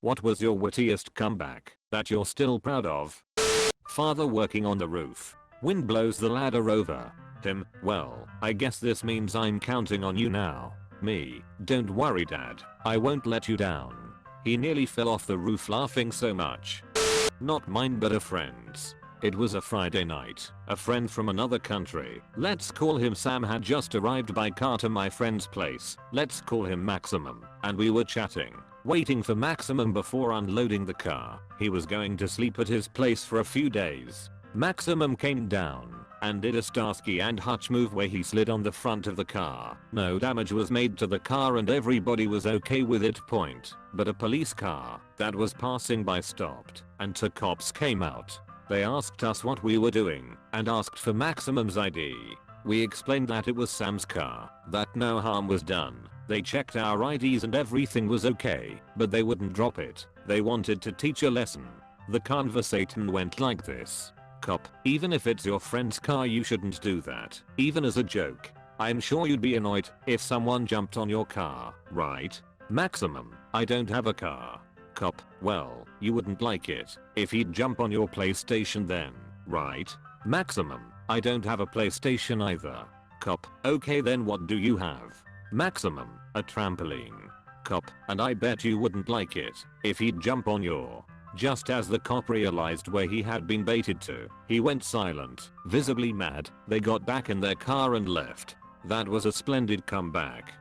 What was your wittiest comeback that you're still proud of? Father working on the roof. Wind blows the ladder over. Him, well, I guess this means I'm counting on you now. Me, don't worry dad, I won't let you down. He nearly fell off the roof laughing so much. Not mine but a friend's. It was a Friday night. A friend from another country, let's call him Sam, had just arrived by car to my friend's place. Let's call him Maximum. And we were chatting, waiting for Maximum before unloading the car. He was going to sleep at his place for a few days. Maximum came down and did a Starsky and Hutch move where he slid on the front of the car. No damage was made to the car and everybody was okay with it. But a police car that was passing by stopped and two cops came out. They asked us what we were doing and asked for Maximum's ID. We explained that it was Sam's car, that no harm was done. They checked our IDs and everything was okay, but they wouldn't drop it. They wanted to teach a lesson. The conversation went like this. Cop, even if it's your friend's car you shouldn't do that, even as a joke. I'm sure you'd be annoyed if someone jumped on your car, right? Maximum, I don't have a car. Cop, well, you wouldn't like it if he'd jump on your PlayStation then, right? Maximum, I don't have a PlayStation either. Cop, okay then what do you have? Maximum, a trampoline. Cop, and I bet you wouldn't like it if he'd jump on your. Just as the cop realized where he had been baited to, he went silent, visibly mad. They got back in their car and left. That was a splendid comeback.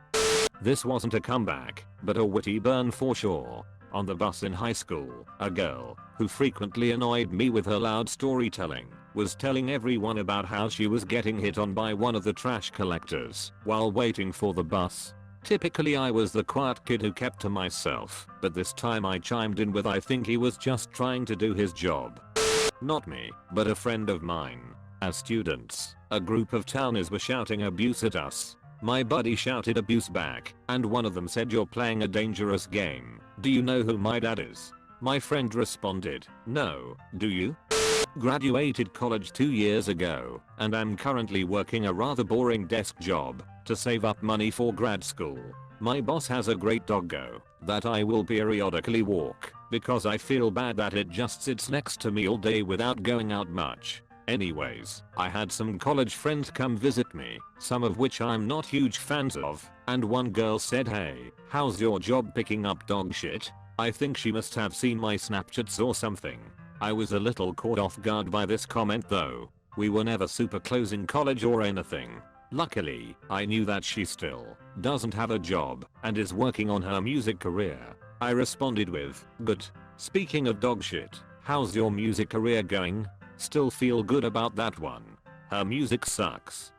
This wasn't a comeback, but a witty burn for sure. On the bus in high school, a girl, who frequently annoyed me with her loud storytelling, was telling everyone about how she was getting hit on by one of the trash collectors while waiting for the bus. Typically I was the quiet kid who kept to myself, but this time I chimed in with I think he was just trying to do his job. Not me, but a friend of mine. As students, a group of towners were shouting abuse at us. My buddy shouted abuse back, and one of them said, "You're playing a dangerous game. Do you know who my dad is?" My friend responded, "No, do you?" Graduated college 2 years ago, and I'm currently working a rather boring desk job to save up money for grad school. My boss has a great doggo that I will periodically walk because I feel bad that it just sits next to me all day without going out much. Anyways, I had some college friends come visit me, some of which I'm not huge fans of, and one girl said, "Hey, how's your job picking up dog shit?" I think she must have seen my Snapchats or something. I was a little caught off guard by this comment though. We were never super close in college or anything. Luckily, I knew that she still doesn't have a job and is working on her music career. I responded with, "Good. Speaking of dog shit, how's your music career going? Still feel good about that one? Her music sucks."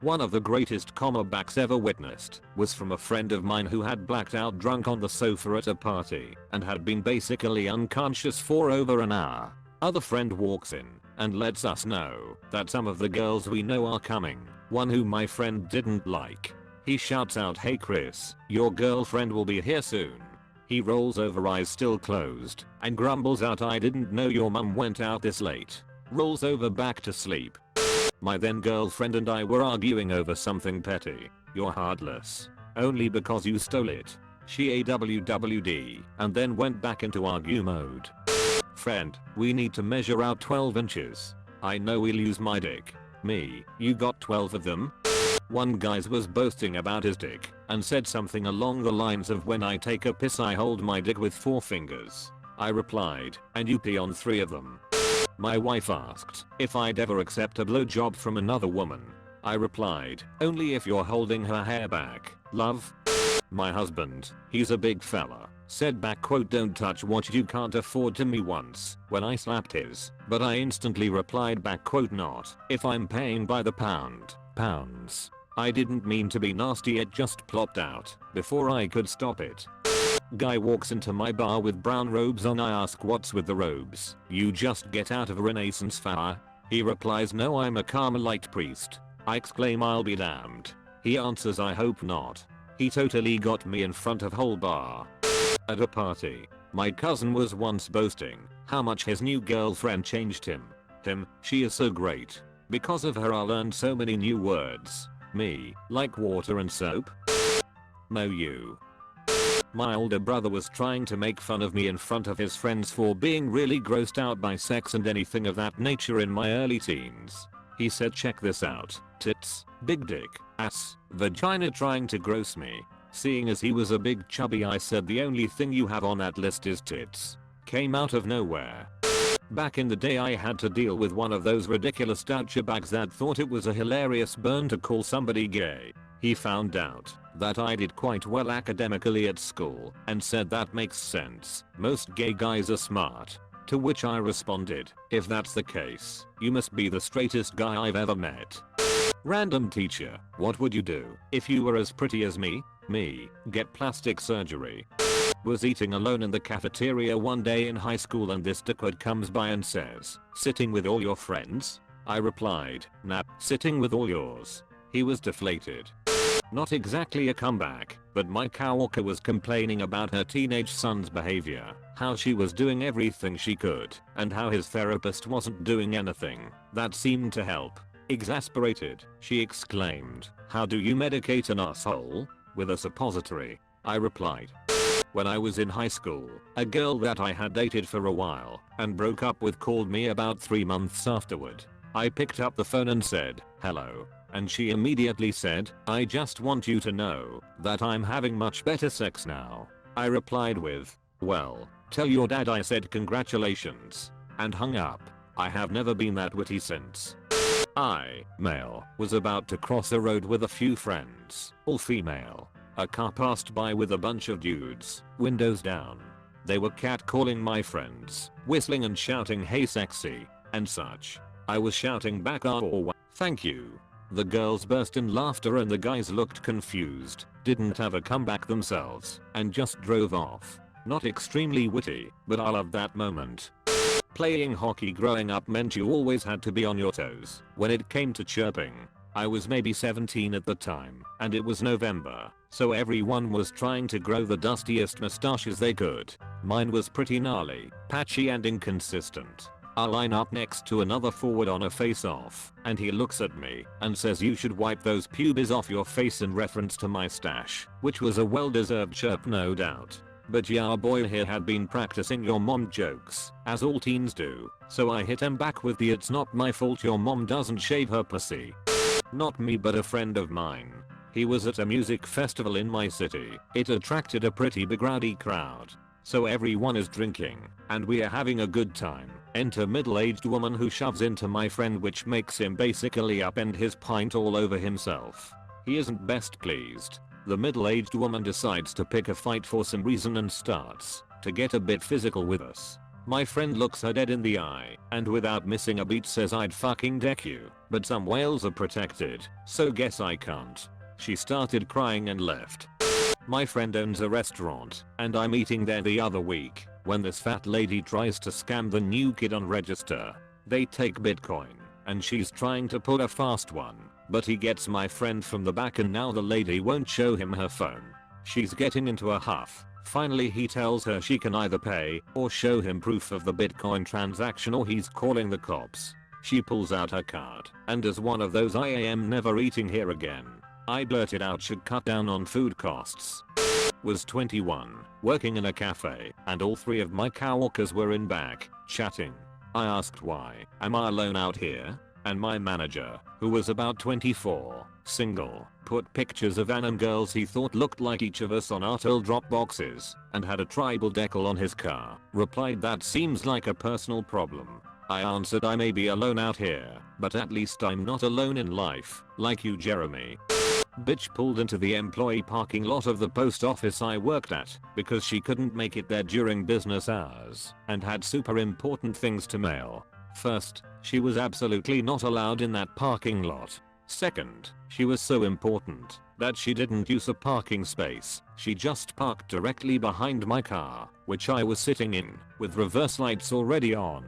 One of the greatest comebacks ever witnessed was from a friend of mine who had blacked out drunk on the sofa at a party and had been basically unconscious for over an hour. Other friend walks in and lets us know that some of the girls we know are coming, one who my friend didn't like. He shouts out, "Hey Chris, your girlfriend will be here soon." He rolls over, eyes still closed, and grumbles out, "I didn't know your mum went out this late." Rolls over back to sleep. My then girlfriend and I were arguing over something petty. "You're heartless. Only because you stole it." She AWWD and then went back into argue mode. "Friend, we need to measure out 12 inches. I know we'll use my dick." Me, "You got 12 of them?" One guy was boasting about his dick and said something along the lines of, "When I take a piss I hold my dick with 4 fingers. I replied, "And you pee on 3 of them?" My wife asked if I'd ever accept a blowjob from another woman. I replied, "Only if you're holding her hair back, love." My husband, he's a big fella, said back, quote, "Don't touch what you can't afford," to me once when I slapped his, but I instantly replied back, quote, "Not if I'm paying by the pound." Pounds. I didn't mean to be nasty, it just plopped out before I could stop it. Guy walks into my bar with brown robes on. I ask, "What's with the robes? You just get out of a Renaissance fair?" He replies, "No, I'm a Carmelite priest." I exclaim, "I'll be damned." He answers, "I hope not." He totally got me in front of whole bar. At a party, my cousin was once boasting how much his new girlfriend changed him. "She is so great. Because of her I learned so many new words." Me, "Like water and soap?" No, you. My older brother was trying to make fun of me in front of his friends for being really grossed out by sex and anything of that nature in my early teens. He said, check this out, tits, big dick, ass, vagina, trying to gross me. Seeing as he was a big chubby, I said, the only thing you have on that list is tits. Came out of nowhere. Back in the day I had to deal with one of those ridiculous douchebags that thought it was a hilarious burn to call somebody gay. He found out that I did quite well academically at school and said that makes sense. Most gay guys are smart. To which I responded, if that's the case, you must be the straightest guy I've ever met. Random teacher, what would you do if you were as pretty as me? Me, get plastic surgery. Was eating alone in the cafeteria one day in high school and this dickwad comes by and says, sitting with all your friends? I replied, nah, sitting with all yours. He was deflated. Not exactly a comeback, but my coworker was complaining about her teenage son's behavior, how she was doing everything she could, and how his therapist wasn't doing anything that seemed to help. Exasperated, she exclaimed, how do you medicate an asshole? With a suppository. I replied. When I was in high school, a girl that I had dated for a while and broke up with called me about 3 months afterward. I picked up the phone and said, hello. And she immediately said, I just want you to know that I'm having much better sex now. I replied with, well, tell your dad I said congratulations, and hung up. I have never been that witty since. I, male, was about to cross a road with a few friends, all female. A car passed by with a bunch of dudes, windows down. They were catcalling my friends, whistling and shouting hey sexy, and such. I was shouting back oh thank you. The girls burst in laughter and the guys looked confused, didn't have a comeback themselves, and just drove off. Not extremely witty, but I loved that moment. Playing hockey growing up meant you always had to be on your toes when it came to chirping. I was maybe 17 at the time, and it was November, so everyone was trying to grow the dustiest mustaches they could. Mine was pretty gnarly, patchy and inconsistent. I line up next to another forward on a face-off, and he looks at me and says you should wipe those pubes off your face in reference to my stash, which was a well-deserved chirp no doubt. But yeah, our boy here had been practicing your mom jokes, as all teens do, so I hit him back with the it's not my fault your mom doesn't shave her pussy. Not me but a friend of mine. He was at a music festival in my city. It attracted a pretty big rowdy crowd. So everyone is drinking, and we are having a good time. Enter middle-aged woman who shoves into my friend, which makes him basically upend his pint all over himself. He isn't best pleased. The middle-aged woman decides to pick a fight for some reason and starts to get a bit physical with us. My friend looks her dead in the eye and without missing a beat says I'd fucking deck you, but some whales are protected, so guess I can't. She started crying and left. My friend owns a restaurant, and I'm eating there the other week when this fat lady tries to scam the new kid on register. They take Bitcoin, and she's trying to pull a fast one, but he gets my friend from the back and now the lady won't show him her phone. She's getting into a huff. Finally he tells her she can either pay or show him proof of the Bitcoin transaction or he's calling the cops. She pulls out her card, and as one of those I am never eating here again, I blurted out should cut down on food costs. Was 21, working in a cafe, and all 3 of my coworkers were in back, chatting. I asked why am I alone out here, and my manager, who was about 24, single, put pictures of Annan girls he thought looked like each of us on our drop boxes, and had a tribal decal on his car, replied that seems like a personal problem. I answered I may be alone out here, but at least I'm not alone in life, like you Jeremy. Bitch pulled into the employee parking lot of the post office I worked at because she couldn't make it there during business hours and had super important things to mail. First, she was absolutely not allowed in that parking lot. Second, she was so important that she didn't use a parking space. She just parked directly behind my car, which I was sitting in, with reverse lights already on.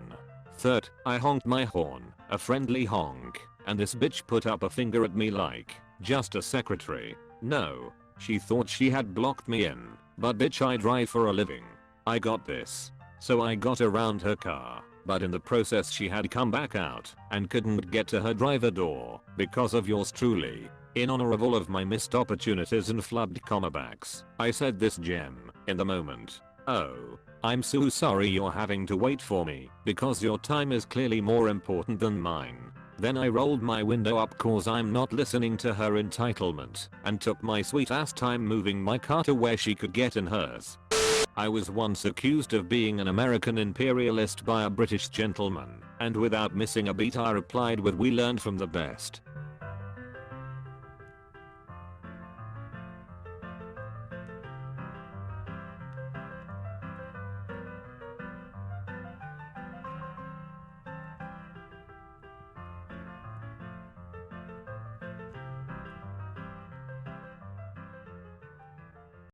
Third, I honked my horn, a friendly honk, and this bitch put up a finger at me like, just a secretary. No, she thought she had blocked me in, but bitch I drive for a living. I got this. So I got around her car, but in the process she had come back out and couldn't get to her driver door because of yours truly. In honor of all of my missed opportunities and flubbed comebacks, I said this gem in the moment. Oh, I'm so sorry you're having to wait for me because your time is clearly more important than mine. Then I rolled my window up cause I'm not listening to her entitlement and took my sweet ass time moving my car to where she could get in hers. I was once accused of being an American imperialist by a British gentleman, and without missing a beat I replied with "We learned from the best."